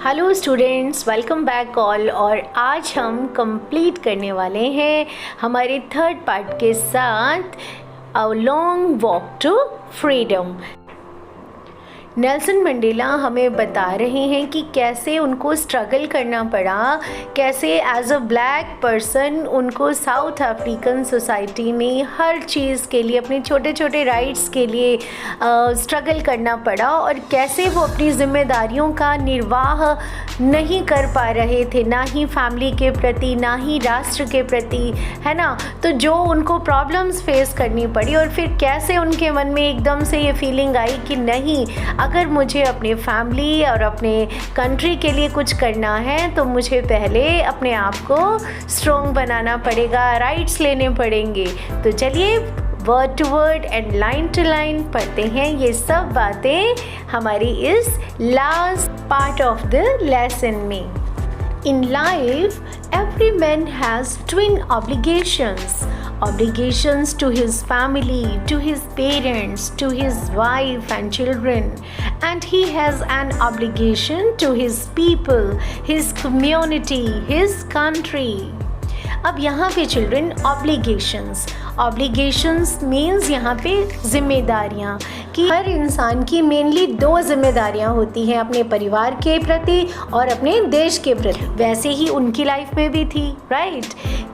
Hello students, welcome back all. और आज हम कंप्लीट करने वाले हैं हमारे थर्ड पार्ट के साथ a long walk to freedom. Nelson Mandela हमें बता रहे हैं कि कैसे उनको स्ट्रगल करना पड़ा, कैसे एज अ ब्लैक पर्सन उनको साउथ अफ्रीकन सोसाइटी में हर चीज़ के लिए, अपने छोटे छोटे राइट्स के लिए स्ट्रगल करना पड़ा, और कैसे वो अपनी जिम्मेदारियों का निर्वाह नहीं कर पा रहे थे, ना ही फैमिली के प्रति, ना ही राष्ट्र के प्रति, है ना। तो जो उनको प्रॉब्लम्स फेस करनी पड़ी, और फिर कैसे उनके मन में एकदम से ये फीलिंग आई कि नहीं, अगर मुझे अपने फैमिली और अपने कंट्री के लिए कुछ करना है तो मुझे पहले अपने आप को स्ट्रॉन्ग बनाना पड़ेगा, राइट्स लेने पड़ेंगे। तो चलिए word to word and line to line पढ़ते हैं ये सब बातें हमारी इस last part of the lesson में। In life, every man has twin obligations to his family, to his parents, to his wife and children, and he has an obligation to his people, his community, his country. अब यहाँ पे children obligations means यहाँ पे जिम्मेदारियाँ, कि हर इंसान की mainly दो जिम्मेदारियाँ होती हैं, अपने परिवार के प्रति और अपने देश के प्रति। वैसे ही उनकी लाइफ में भी थी, राइट,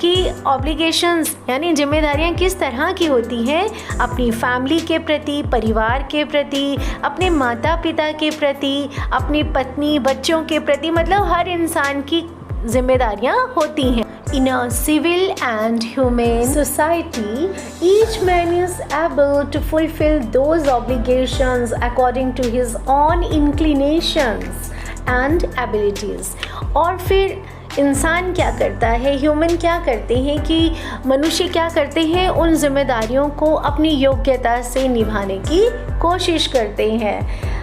कि ऑब्लिगेशंस यानी जिम्मेदारियाँ किस तरह की होती हैं, अपनी फैमिली के प्रति, परिवार के प्रति, अपने माता पिता के प्रति, अपनी पत्नी बच्चों के प्रति, मतलब हर इंसान की जिम्मेदारियाँ होती हैं। In a civil and humane society, each man is able to fulfill those obligations according to his own inclinations and abilities. और फिर इंसान क्या करता है, ह्यूमन क्या करते हैं, कि मनुष्य क्या करते हैं, उन जिम्मेदारियों को अपनी योग्यता से निभाने की कोशिश करते हैं।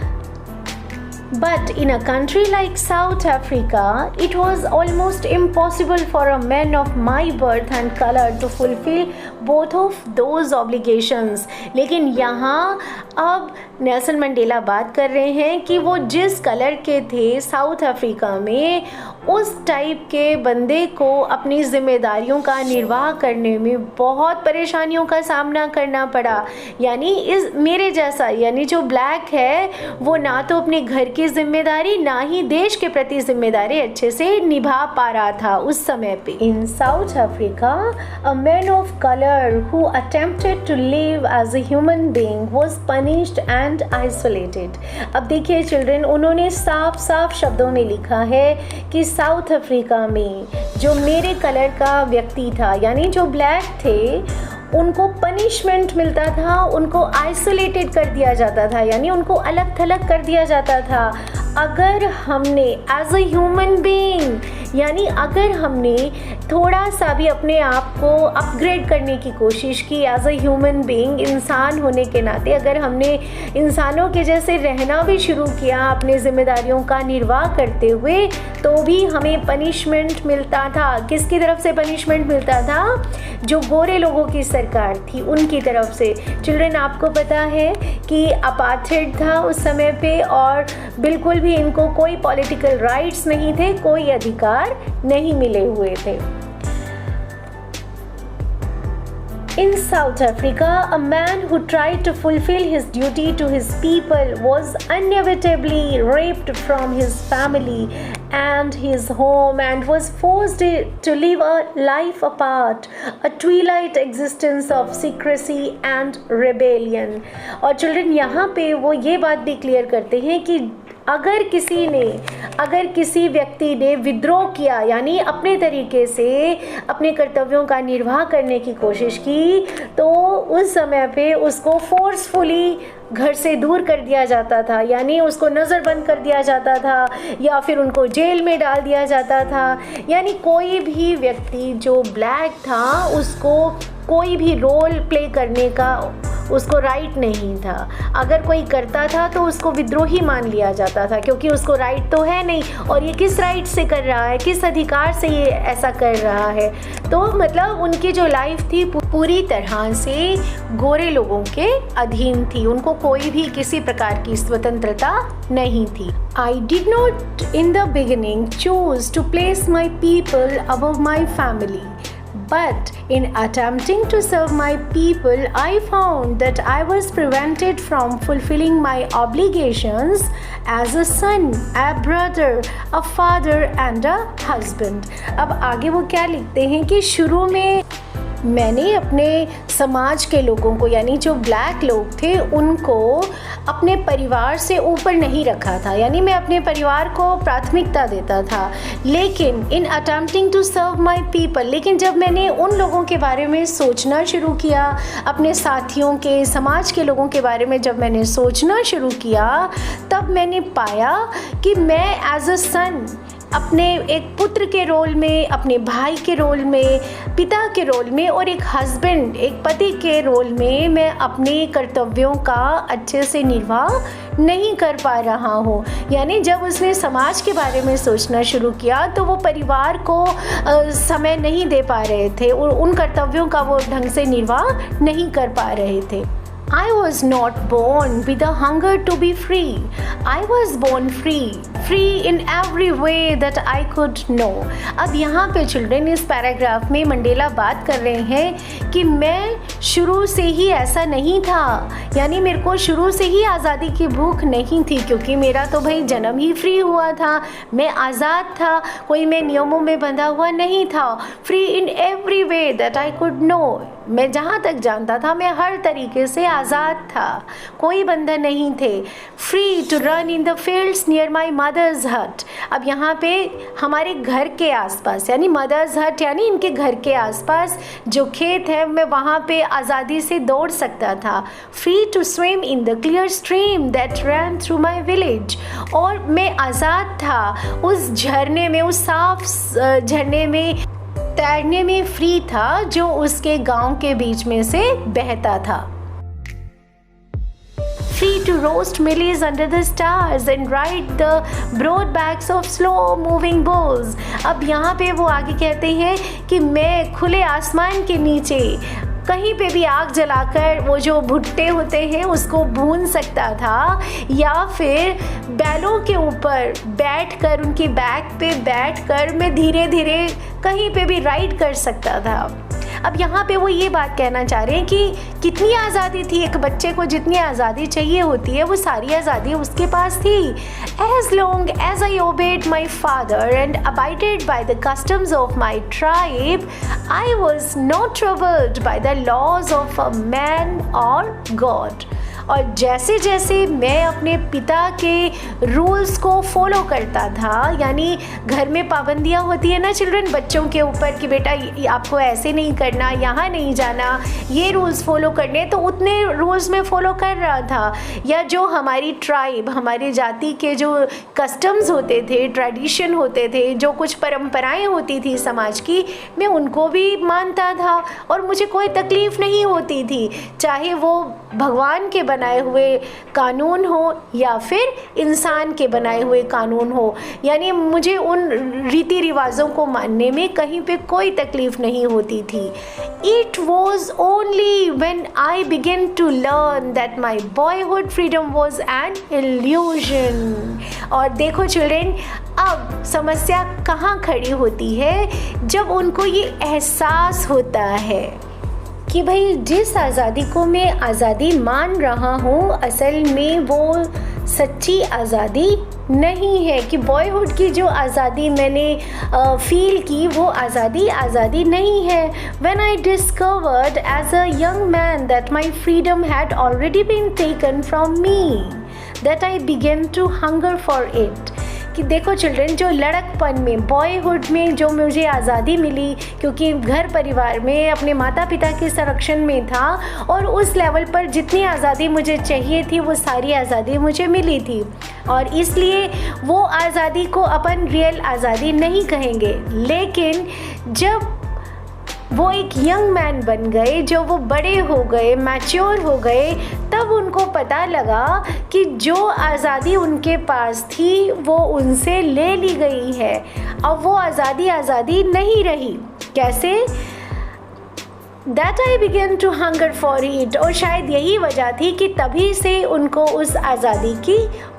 But in a country like South Africa, it was almost impossible for a man of my birth and color to fulfill both of those obligations. लेकिन यहाँ अब नेल्सन मंडेला बात कर रहे हैं कि वो जिस कलर के थे साउथ अफ्रीका में, उस टाइप के बंदे को अपनी जिम्मेदारियों का निर्वाह करने में बहुत परेशानियों का सामना करना पड़ा। यानी इस मेरे जैसा, यानी जो ब्लैक है, वो ना तो अपने घर की जिम्मेदारी, ना ही देश के प्रति जिम्मेदारी अच्छे से निभा पा रहा था उस समय पे। In South Africa, a man of colour who attempted to live as a human being was punished and isolated. अब देखिए चिल्ड्रन, उन्होंने साफ साफ शब्दों में लिखा है कि साउथ अफ्रीका में जो मेरे कलर का व्यक्ति था, यानी जो ब्लैक थे, उनको पनिशमेंट मिलता था, उनको आइसोलेटेड कर दिया जाता था, यानी उनको अलग थलग कर दिया जाता था। अगर हमने एज अ ह्यूमन बीइंग, यानी अगर हमने थोड़ा सा भी अपने आप को अपग्रेड करने की कोशिश की एज अ ह्यूमन बीइंग, इंसान होने के नाते अगर हमने इंसानों के जैसे रहना भी शुरू किया अपने जिम्मेदारियों का निर्वाह करते हुए, तो भी हमें पनिशमेंट मिलता था। किसकी तरफ से पनिशमेंट मिलता था? जो गोरे लोगों की सरकार थी उनकी तरफ से। चिल्ड्रन, आपको पता है कि अपार्थाइड था उस समय पे, और बिल्कुल भी इनको कोई पॉलिटिकल राइट्स नहीं थे, कोई अधिकार नहीं मिले हुए थे। In South Africa, a man who tried to fulfill his duty to his people was inevitably raped from his family and his home, and was forced to live a life apart, a twilight existence of secrecy and rebellion. और children, यहाँ पे वो ये बात भी clear करते हैं कि अगर किसी व्यक्ति ने विद्रोह किया, यानी अपने तरीके से अपने कर्तव्यों का निर्वाह करने की कोशिश की, तो उस समय पे उसको फोर्सफुली घर से दूर कर दिया जाता था, यानी उसको नज़रबंद कर दिया जाता था, या फिर उनको जेल में डाल दिया जाता था। यानी कोई भी व्यक्ति जो ब्लैक था, उसको कोई भी रोल प्ले करने का उसको राइट नहीं था। अगर कोई करता था तो उसको विद्रोही मान लिया जाता था, क्योंकि उसको राइट तो है नहीं, और ये किस राइट से कर रहा है, किस अधिकार से ये ऐसा कर रहा है। तो मतलब उनकी जो लाइफ थी पूरी तरह से गोरे लोगों के अधीन थी, उनको कोई भी किसी प्रकार की स्वतंत्रता नहीं थी। I did not in the beginning choose to place my people above my family. But in attempting to serve my people, I found that I was prevented from fulfilling my obligations as a son, a brother, a father and a husband. अब आगे वो क्या लिखते हैं कि शुरू में मैंने अपने समाज के लोगों को, यानी जो ब्लैक लोग थे, उनको अपने परिवार से ऊपर नहीं रखा था, यानी मैं अपने परिवार को प्राथमिकता देता था। लेकिन in attempting to serve my people, लेकिन जब मैंने उन लोगों के बारे में सोचना शुरू किया, अपने साथियों के, समाज के लोगों के बारे में जब मैंने सोचना शुरू किया, तब मैंने पाया कि मैं एज अ सन अपने एक पुत्र के रोल में, अपने भाई के रोल में, पिता के रोल में और एक हस्बैंड, एक पति के रोल में मैं अपने कर्तव्यों का अच्छे से निर्वाह नहीं कर पा रहा हूँ। यानी जब उसने समाज के बारे में सोचना शुरू किया तो वो परिवार को समय नहीं दे पा रहे थे और उन कर्तव्यों का वो ढंग से निर्वाह नहीं कर पा रहे थे। I was not born with a hunger to be free. I was born free in every way that I could know. अब यहाँ पे चिल्ड्रन इस पैराग्राफ में मंडेला बात कर रहे हैं कि मैं शुरू से ही ऐसा नहीं था, यानी मेरे को शुरू से ही आज़ादी की भूख नहीं थी, क्योंकि मेरा तो भाई जन्म ही फ्री हुआ था, मैं आज़ाद था, कोई मैं नियमों में बंधा हुआ नहीं था। Free in every way that I could know, मैं जहाँ तक जानता था मैं हर तरीके से आज़ाद था, कोई बंधन नहीं थे। Free to run in the fields near my mother's hut. अब यहाँ पे हमारे घर के आसपास, यानी मदर्स हट यानी इनके घर के आसपास जो खेत है, मैं वहाँ पे आज़ादी से दौड़ सकता था। Free to swim in the clear stream that run through my village, और मैं आज़ाद था उस झरने में, उस साफ झरने में तैरने में फ्री था जो उसके गांव के बीच में से बहता था। Free to roast millies under the stars and ride the broad backs of slow moving bulls. अब यहाँ पे वो आगे कहते हैं कि मैं खुले आसमान के नीचे कहीं पे भी आग जलाकर वो जो भुट्टे होते हैं उसको भून सकता था, या फिर बैलों के ऊपर बैठकर, उनकी बैक पे बैठकर मैं धीरे धीरे कहीं पे भी राइड कर सकता था। अब यहाँ पे वो ये बात कहना चाह रहे हैं कि कितनी आज़ादी थी, एक बच्चे को जितनी आज़ादी चाहिए होती है वो सारी आज़ादी उसके पास थी। As long as I obeyed my father and abided by the customs of my tribe, I was not troubled by the laws of a man or God. और जैसे जैसे मैं अपने पिता के रूल्स को फॉलो करता था, यानी घर में पाबंदियाँ होती है ना चिल्ड्रन बच्चों के ऊपर कि बेटा आपको ऐसे नहीं करना, यहाँ नहीं जाना, ये रूल्स फॉलो करने, तो उतने रूल्स में फॉलो कर रहा था। या जो हमारी ट्राइब, हमारी जाति के जो कस्टम्स होते थे, ट्रेडिशन होते थे, जो कुछ परंपराएं होती थी समाज की, मैं उनको भी मानता था और मुझे कोई तकलीफ़ नहीं होती थी, चाहे वो भगवान के बनाए हुए कानून हो या फिर इंसान के बनाए हुए कानून हो। यानी मुझे उन रीति रिवाजों को मानने में कहीं पे कोई तकलीफ़ नहीं होती थी। It was only when I began to learn that my boyhood freedom was an illusion. और देखो चिल्ड्रेन, अब समस्या कहाँ खड़ी होती है, जब उनको ये एहसास होता है कि भाई जिस आज़ादी को मैं आज़ादी मान रहा हूँ असल में वो सच्ची आज़ादी नहीं है, कि बॉयहुड की जो आज़ादी मैंने फील की वो आज़ादी नहीं है। When I discovered as a young man that my freedom had already been taken from me, that I began to hunger for it. कि देखो चिल्ड्रन, जो लड़कपन में, बॉयहुड में जो मुझे आज़ादी मिली, क्योंकि घर परिवार में अपने माता पिता के संरक्षण में था और उस लेवल पर जितनी आज़ादी मुझे चाहिए थी वो सारी आज़ादी मुझे मिली थी, और इसलिए वो आज़ादी को अपन रियल आज़ादी नहीं कहेंगे। लेकिन जब वो एक यंग मैन बन गए, जो वो बड़े हो गए, मैच्योर हो गए, तब उनको पता लगा कि जो आज़ादी उनके पास थी वो उनसे ले ली गई है। अब वो आज़ादी नहीं रही। कैसे? That I began to hunger for it। और शायद यही वजह थी कि तभी से उनको उस आज़ादी की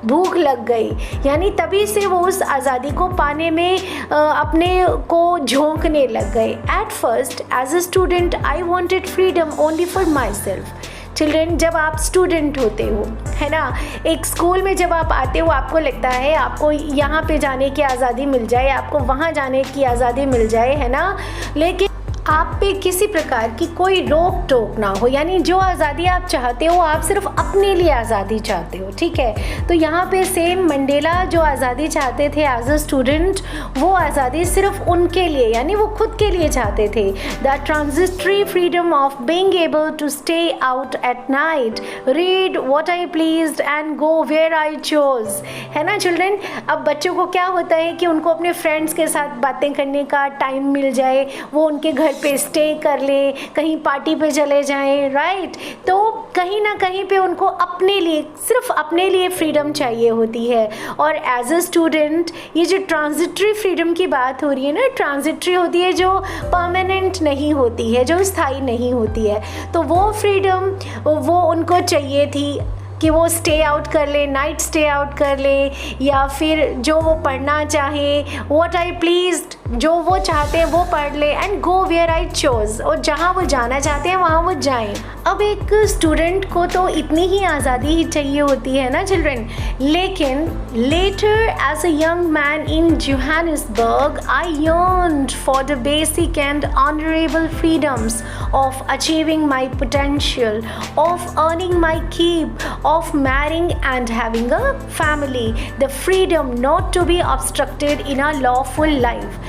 भूख लग गई, यानी तभी से वो उस आज़ादी को पाने में अपने को झोंकने लग गए। At first as a student I wanted freedom only for myself। Children, जब आप स्टूडेंट होते हो, है ना, एक स्कूल में जब आप आते हो आपको लगता है आपको यहाँ पे जाने की आज़ादी मिल जाए, आपको वहाँ जाने की आज़ादी मिल जाए, है ना, लेकिन आप पे किसी प्रकार की कोई रोक टोक ना हो, यानी जो आज़ादी आप चाहते हो आप सिर्फ अपने लिए आज़ादी चाहते हो। ठीक है, तो यहाँ पे सेम मंडेला जो आज़ादी चाहते थे एज अ स्टूडेंट, वो आज़ादी सिर्फ उनके लिए, यानी वो खुद के लिए चाहते थे। The transitory freedom of being able to stay out at night, read what I pleased and go where I chose, है ना चिल्ड्रन। अब बच्चों को क्या होता है कि उनको अपने फ्रेंड्स के साथ बातें करने का टाइम मिल जाए, वो उनके घर पे स्टे कर ले, कहीं पार्टी पे चले जाएं, राइट। तो कहीं ना कहीं पे उनको अपने लिए, सिर्फ अपने लिए फ्रीडम चाहिए होती है। और एज अ स्टूडेंट ये जो ट्रांजिटरी फ्रीडम की बात हो रही है ना, ट्रांजिटरी होती है, जो परमानेंट नहीं होती है, जो स्थायी नहीं होती है, तो वो फ्रीडम वो उनको चाहिए थी कि वो स्टे आउट कर ले, नाइट स्टे आउट कर ले, या फिर जो वो पढ़ना चाहे, व्हाट आई प्लीज्ड, जो वो चाहते हैं वो पढ़ ले, and go where I chose, और जहाँ वो जाना चाहते हैं वहाँ वो जाएं। अब एक स्टूडेंट को तो इतनी ही आज़ादी ही चाहिए होती है ना चिल्ड्रन, लेकिन later as a young man in Johannesburg I yearned for the basic and honorable freedoms of achieving my potential, of earning my keep, of marrying and having a family, the freedom not to be obstructed in a lawful life।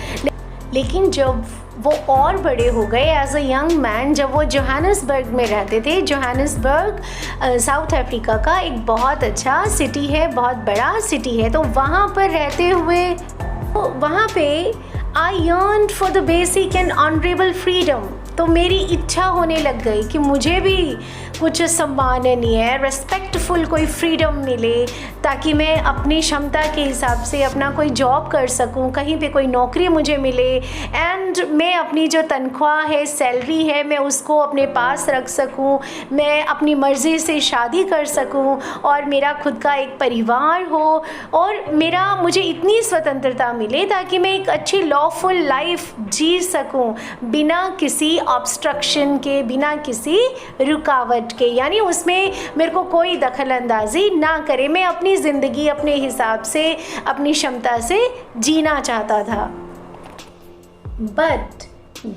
लेकिन जब वो और बड़े हो गए as a young man, जब वो Johannesburg में रहते थे, जोहानिसबर्ग साउथ अफ्रीका का एक बहुत अच्छा सिटी है, बहुत बड़ा सिटी है, तो वहाँ पर रहते हुए वहाँ पे आई yearned for the basic and honorable freedom, तो मेरी इच्छा होने लग गई कि मुझे भी कुछ सम्माननीय, रेस्पेक्टफुल कोई फ्रीडम मिले, ताकि मैं अपनी क्षमता के हिसाब से अपना कोई जॉब कर सकूं, कहीं पे कोई नौकरी मुझे मिले, एंड मैं अपनी जो तनख्वाह है, सैलरी है, मैं उसको अपने पास रख सकूं, मैं अपनी मर्ज़ी से शादी कर सकूं, और मेरा खुद का एक परिवार हो, और मुझे इतनी स्वतंत्रता मिले ताकि मैं एक अच्छी लॉफुल लाइफ जी सकूं, बिना किसी ऑब्स्ट्रक्शन के, बिना किसी रुकावट के, यानी उसमें मेरे को कोई दखल अंदाजी ना करे, मैं अपनी ज़िंदगी अपने हिसाब से, अपनी क्षमता से जीना चाहता था। But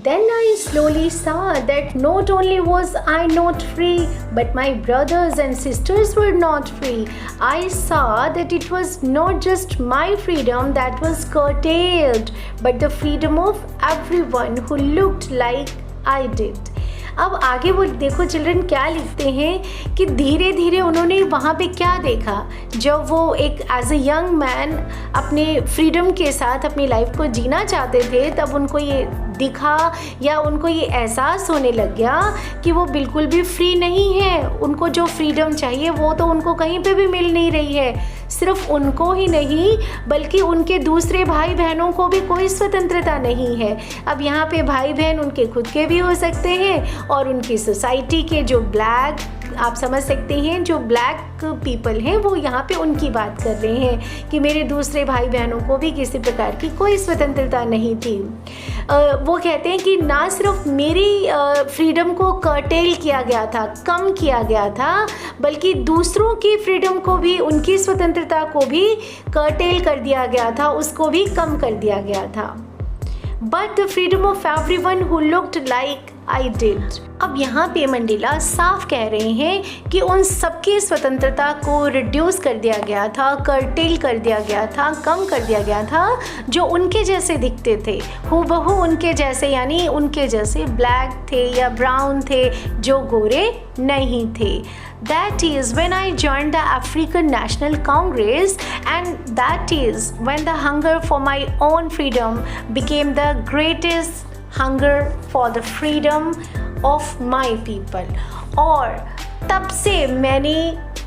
then I slowly saw that not only was I not free, but my brothers and sisters were not free. I saw that it was not just my freedom that was curtailed, but the freedom of everyone who looked like I did। अब आगे वो देखो children क्या लिखते हैं कि धीरे धीरे उन्होंने वहाँ पे क्या देखा, जब वो एक एज अ यंग मैन अपने फ्रीडम के साथ अपनी लाइफ को जीना चाहते थे, तब उनको ये दिखा, या उनको ये एहसास होने लग गया कि वो बिल्कुल भी फ्री नहीं है। उनको जो फ्रीडम चाहिए वो तो उनको कहीं पे भी मिल नहीं रही है। सिर्फ उनको ही नहीं बल्कि उनके दूसरे भाई बहनों को भी कोई स्वतंत्रता नहीं है। अब यहाँ पे भाई बहन उनके खुद के भी हो सकते हैं, और उनकी सोसाइटी के जो ब्लैक, आप समझ सकते हैं, जो ब्लैक पीपल हैं, वो यहाँ पे उनकी बात कर रहे हैं कि मेरे दूसरे भाई बहनों को भी किसी प्रकार की कोई स्वतंत्रता नहीं थी। वो कहते हैं कि ना सिर्फ मेरी फ्रीडम को कर्टेल किया गया था, कम किया गया था, बल्कि दूसरों की फ्रीडम को भी, उनकी स्वतंत्रता को भी कर्टेल कर दिया गया था, उसको भी कम कर दिया गया था। But the freedom of everyone who looked like I did। अब यहाँ पे मंडेला साफ कह रहे हैं कि उन सबकी स्वतंत्रता को रिड्यूस कर दिया गया था, कर्टेल कर दिया गया था, कम कर दिया गया था, जो उनके जैसे दिखते थे, हूबहू उनके जैसे, यानी उनके जैसे ब्लैक थे या ब्राउन थे, जो गोरे नहीं थे। That is when I joined the African National Congress, and that is when the hunger for my own freedom became the greatest hunger for the freedom of my people. और तब से मैंने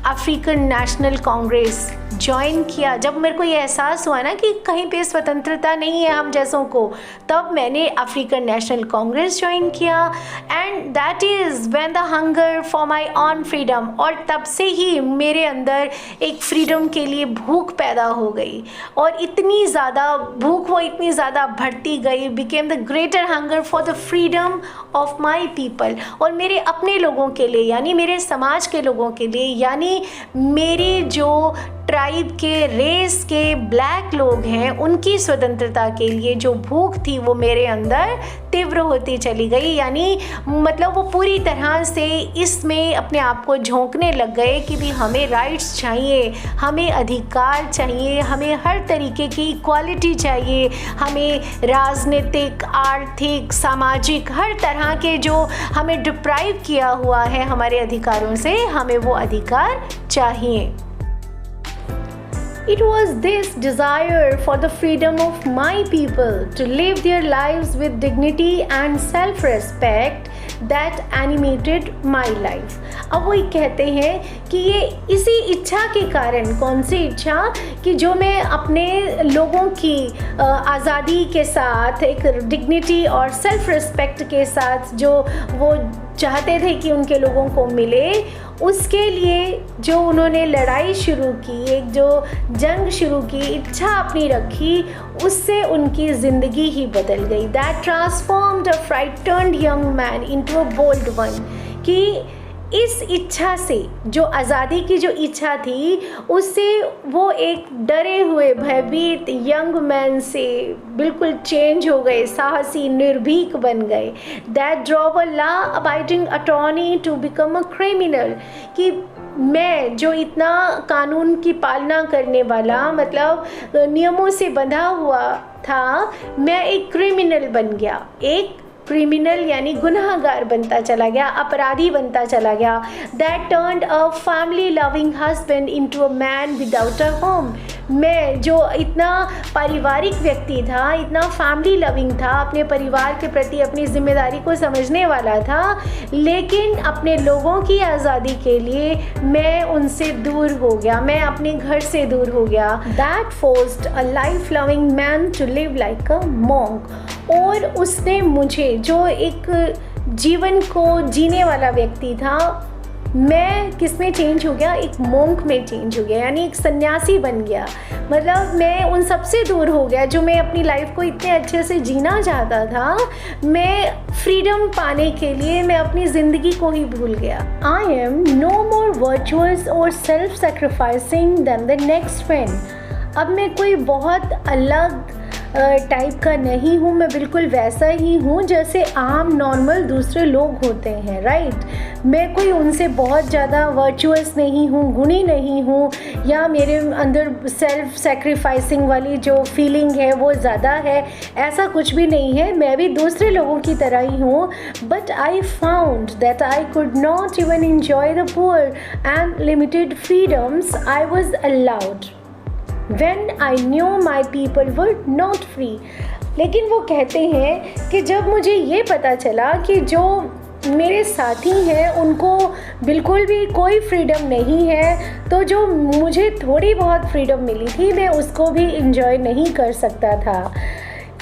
अफ्रीकन नेशनल कांग्रेस ज्वाइन किया। जब मेरे को ये एहसास हुआ ना कि कहीं पे स्वतंत्रता नहीं है हम जैसों को, तब मैंने अफ्रीकन नेशनल कांग्रेस ज्वाइन किया। And that is when the hunger for my on freedom, और तब से ही मेरे अंदर एक फ्रीडम के लिए भूख पैदा हो गई, और इतनी ज़्यादा भूख वो इतनी ज़्यादा बढ़ती गई, became the greater hunger for the freedom of my people. और मेरे अपने लोगों के लिए, यानी मेरे समाज के लोगों के लिए, यानी मेरे जो ट्राइब के, रेस के ब्लैक लोग हैं, उनकी स्वतंत्रता के लिए जो भूख थी वो मेरे अंदर तीव्र होती चली गई। यानी मतलब वो पूरी तरह से इसमें अपने आप को झोंकने लग गए कि भी हमें राइट्स चाहिए, हमें अधिकार चाहिए, हमें हर तरीके की इक्वालिटी चाहिए, हमें राजनीतिक, आर्थिक, सामाजिक हर तरह के जो हमें डिप्राइव किया हुआ है हमारे अधिकारों से, हमें वो अधिकार चाहिए। It was this desire for the freedom of my people to live their lives with dignity and self-respect that animated my life. अब वही कहते हैं कि ये इसी इच्छा के कारण, कौन सी इच्छा, कि जो मैं अपने लोगों की आज़ादी के साथ, एक डिग्निटी और सेल्फ रिस्पेक्ट के साथ जो वो चाहते थे कि उनके लोगों को मिले, उसके लिए जो उन्होंने लड़ाई शुरू की, एक जो जंग शुरू की, इच्छा अपनी रखी, उससे उनकी ज़िंदगी ही बदल गई। That transformed a frightened young man into a bold one. कि इस इच्छा से, जो आज़ादी की जो इच्छा थी, उससे वो एक डरे हुए भयभीत यंग मैन से बिल्कुल चेंज हो गए, साहसी, निर्भीक बन गए। That drove a law abiding attorney to become a criminal. कि मैं जो इतना कानून की पालना करने वाला, मतलब नियमों से बंधा हुआ था, मैं एक क्रिमिनल बन गया। एक क्रिमिनल यानी गुनहगार बनता चला गया, अपराधी बनता चला गया। That turned a family loving husband into a man without a home. मैं जो इतना पारिवारिक व्यक्ति था, इतना फैमिली लविंग था, अपने परिवार के प्रति अपनी जिम्मेदारी को समझने वाला था, लेकिन अपने लोगों की आज़ादी के लिए मैं उनसे दूर हो गया, मैं अपने घर से दूर हो गया। That forced a life loving man to live like a monk. और उसने मुझे, जो एक जीवन को जीने वाला व्यक्ति था, मैं किस में चेंज हो गया, एक मोंक में चेंज हो गया, यानी एक सन्यासी बन गया। मतलब मैं उन सब से दूर हो गया जो मैं अपनी लाइफ को इतने अच्छे से जीना चाहता था। मैं फ्रीडम पाने के लिए मैं अपनी ज़िंदगी को ही भूल गया। I am no more virtuous और self sacrificing than the next friend. अब मैं कोई बहुत अलग टाइप का नहीं हूँ, मैं बिल्कुल वैसा ही हूँ जैसे आम नॉर्मल दूसरे लोग होते हैं, राइट। मैं कोई उनसे बहुत ज़्यादा वर्चुअस नहीं हूँ, गुणी नहीं हूँ, या मेरे अंदर सेल्फ सेक्रीफाइसिंग वाली जो फीलिंग है वो ज़्यादा है, ऐसा कुछ भी नहीं है। मैं भी दूसरे लोगों की तरह ही हूँ। But I found that I could not even enjoy the poor and limited freedoms I was allowed when I knew my people were not free। लेकिन वो कहते हैं कि जब मुझे ये पता चला कि जो मेरे साथी हैं उनको बिल्कुल भी कोई फ्रीडम नहीं है, तो जो मुझे थोड़ी बहुत फ्रीडम मिली थी मैं उसको भी इंजॉय नहीं कर सकता था।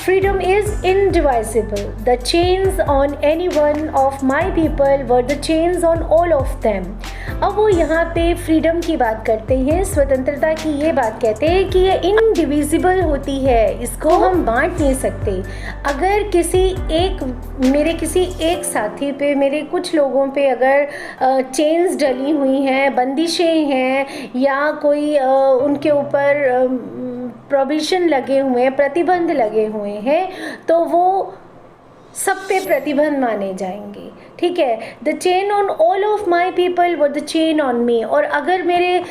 Freedom is indivisible. The chains on any one of my people were the chains on all of them। अब वो यहाँ पे फ्रीडम की बात करते हैं, स्वतंत्रता की ये बात कहते हैं कि ये इनडिविजिबल होती है, इसको हम बांट नहीं सकते। अगर मेरे किसी एक साथी पे, मेरे कुछ लोगों पे अगर चेन्स डली हुई हैं, बंदिशें हैं, या कोई उनके ऊपर प्रोविजन लगे हुए हैं, प्रतिबंध लगे हुए हैं, तो वो सब पे प्रतिबंध माने जाएंगे, ठीक है। The chain on all of my people were the chain on me. और अगर मेरे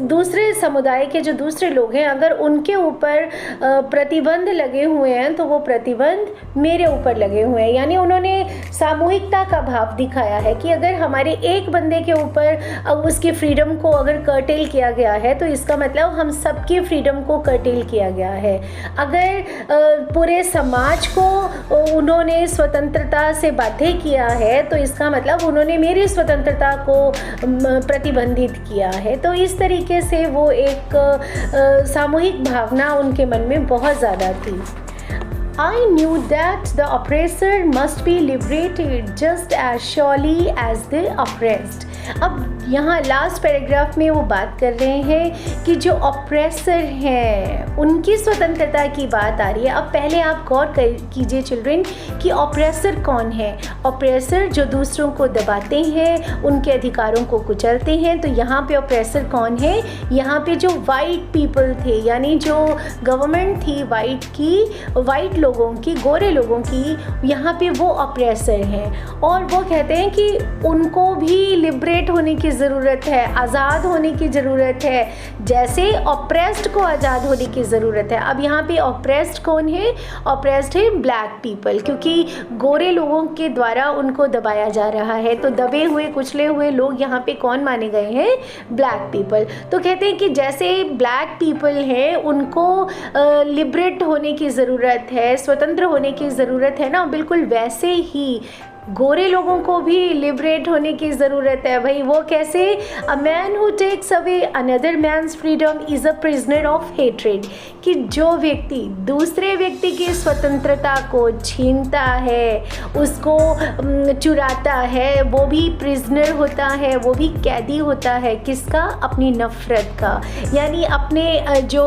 दूसरे समुदाय के जो दूसरे लोग हैं, अगर उनके ऊपर प्रतिबंध लगे हुए हैं तो वो प्रतिबंध मेरे ऊपर लगे हुए हैं। यानी उन्होंने सामूहिकता का भाव दिखाया है कि अगर हमारे एक बंदे के ऊपर उसकी फ्रीडम को अगर कर्टेल किया गया है तो इसका मतलब हम सबकी फ्रीडम को कर्टेल किया गया है। अगर पूरे समाज को उन्होंने स्वतंत्रता से बाध्य किया है, तो इसका मतलब उन्होंने मेरी स्वतंत्रता को प्रतिबंधित किया है। तो इस तरीके से वो एक सामूहिक भावना उनके मन में बहुत ज़्यादा थी। I knew that the oppressor must be liberated just as surely as the oppressed। अब यहाँ लास्ट पैराग्राफ में वो बात कर रहे हैं कि जो ऑप्रेसर हैं उनकी स्वतंत्रता की बात आ रही है। अब पहले आप गौर कीजिए चिल्ड्रन कि ऑप्रेसर कौन है। ऑप्रेसर जो दूसरों को दबाते हैं, उनके अधिकारों को कुचलते हैं। तो यहाँ पे ऑप्रेसर कौन है? यहाँ पे जो वाइट पीपल थे, यानी जो गवर्नमेंट थी वाइट लोगों की, गोरे लोगों की, यहाँ पे वो ऑप्रेसर हैं। और वो कहते हैं कि उनको भी लिबरेट होने की ज़रूरत है, आज़ाद होने की ज़रूरत है, जैसे ऑप्रेस्ड को आज़ाद होने की ज़रूरत है। अब यहाँ पे ऑप्रेस्ड कौन है? ऑप्रेस्ड है ब्लैक पीपल, क्योंकि गोरे लोगों के द्वारा उनको दबाया जा रहा है। तो दबे हुए कुचले हुए लोग यहाँ पे कौन माने गए हैं? Black people. तो कहते हैं कि जैसे ब्लैक पीपल हैं उनको लिबरेट होने की ज़रूरत है, स्वतंत्र होने की ज़रूरत है ना, बिल्कुल वैसे ही गोरे लोगों को भी लिबरेट होने की ज़रूरत है। भाई वो कैसे? A man who takes away another man's freedom is a prisoner of hatred, कि जो व्यक्ति दूसरे व्यक्ति की स्वतंत्रता को छीनता है, उसको चुराता है, वो भी प्रिजनर होता है, वो भी कैदी होता है। किसका? अपनी नफ़रत का, यानी अपने जो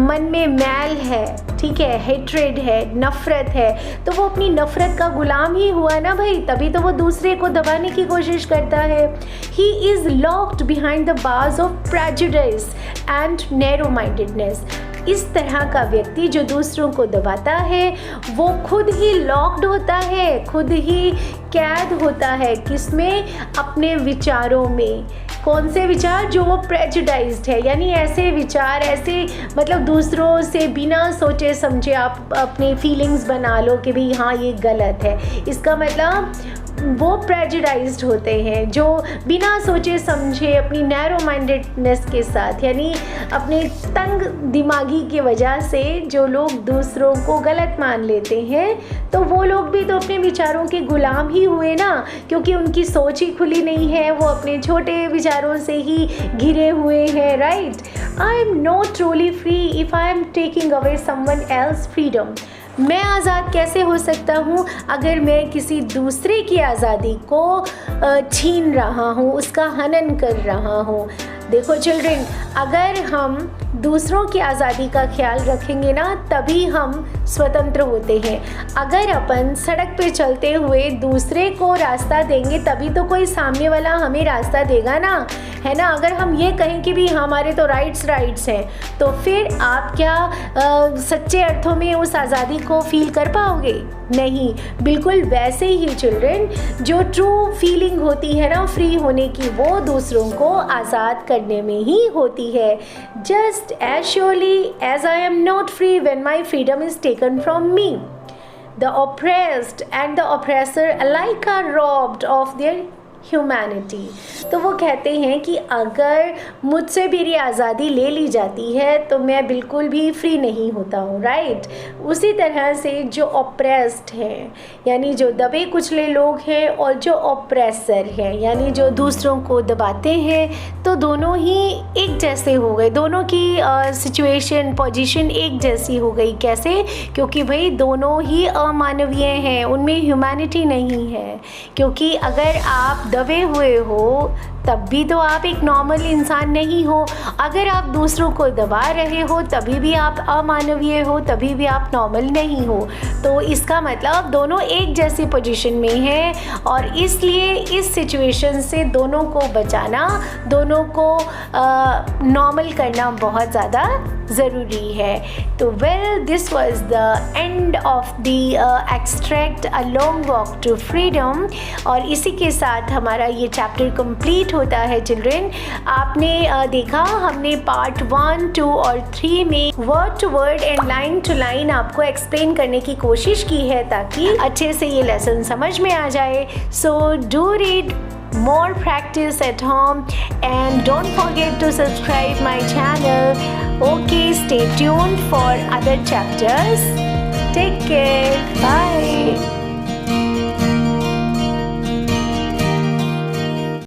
मन में मैल है, ठीक है, हेट्रेड है, नफ़रत है, तो वो अपनी नफ़रत का गुलाम ही हुआ ना भाई, तभी तो वो दूसरे को दबाने की कोशिश करता है। He is locked behind the bars of prejudice and narrow mindedness. इस तरह का व्यक्ति जो दूसरों को दबाता है वो खुद ही लॉक्ड होता है, खुद ही कैद होता है। किसमें? अपने विचारों में। कौन से विचार? जो वो प्रेजुडाइज्ड है, यानी ऐसे विचार, ऐसे मतलब दूसरों से बिना सोचे समझे आप अपनी फीलिंग्स बना लो कि भाई हाँ ये गलत है। इसका मतलब वो प्रेजुडाइज्ड होते हैं, जो बिना सोचे समझे अपनी नैरो माइंडेडनेस के साथ, यानी अपने तंग दिमागी की वजह से जो लोग दूसरों को गलत मान लेते हैं, तो वो लोग भी तो अपने विचारों के गुलाम ही हुए ना, क्योंकि उनकी सोच ही खुली नहीं है, वो अपने छोटे विचारों से ही घिरे हुए हैं। Right? I am not truly free if I am taking away someone else freedom. मैं आज़ाद कैसे हो सकता हूँ अगर मैं किसी दूसरे की आज़ादी को छीन रहा हूँ, उसका हनन कर रहा हूँ। देखो चिल्ड्रन, अगर हम दूसरों की आज़ादी का ख्याल रखेंगे ना, तभी हम स्वतंत्र होते हैं। अगर अपन सड़क पे चलते हुए दूसरे को रास्ता देंगे तभी तो कोई सामने वाला हमें रास्ता देगा ना, है ना। अगर हम ये कहें कि भी हमारे तो राइट्स हैं, तो फिर आप क्या सच्चे अर्थों में उस आज़ादी को फील कर पाओगे? नहीं। बिल्कुल वैसे ही चिल्ड्रन, जो ट्रू फीलिंग होती है ना फ्री होने की, वो दूसरों को आज़ाद करने में ही होती है। Just as surely as I am not free when my freedom is taken from me, the oppressed and the oppressor alike are robbed of their humanity. तो वो कहते हैं कि अगर मुझसे मेरी आज़ादी ले ली जाती है तो मैं बिल्कुल भी फ्री नहीं होता हूँ। राइट? उसी तरह से जो ऑप्रेस्ड हैं, यानी जो दबे कुचले लोग हैं, और जो ऑप्रेसर हैं, यानी जो दूसरों को दबाते हैं, तो दोनों ही एक जैसे हो गए। दोनों की सिचुएशन, पोजीशन एक जैसी हो गई। कैसे? क्योंकि भाई दोनों ही अमानवीय हैं, उनमें ह्यूमैनिटी नहीं है। क्योंकि अगर आप दबे हुए हो तब भी तो आप एक नॉर्मल इंसान नहीं हो। अगर आप दूसरों को दबा रहे हो तभी भी आप अमानवीय हो, तभी भी आप नॉर्मल नहीं हो। तो इसका मतलब दोनों एक जैसी पोजीशन में हैं, और इसलिए इस सिचुएशन से दोनों को बचाना, दोनों को नॉर्मल करना बहुत ज़्यादा ज़रूरी है। तो well, this was the end of the extract a long walk to freedom. और इसी के साथ हमारा ये चैप्टर कंप्लीट होता है चिल्ड्रन। आपने देखा, हमने पार्ट 1, 2 और 3 में word to word and line to line आपको एक्सप्लेन करने की कोशिश की है ताकि अच्छे से ये लेसन समझ में आ जाए। So do read more practice at home and don't forget to subscribe my channel. Okay, stay tuned for other chapters. Take care, bye.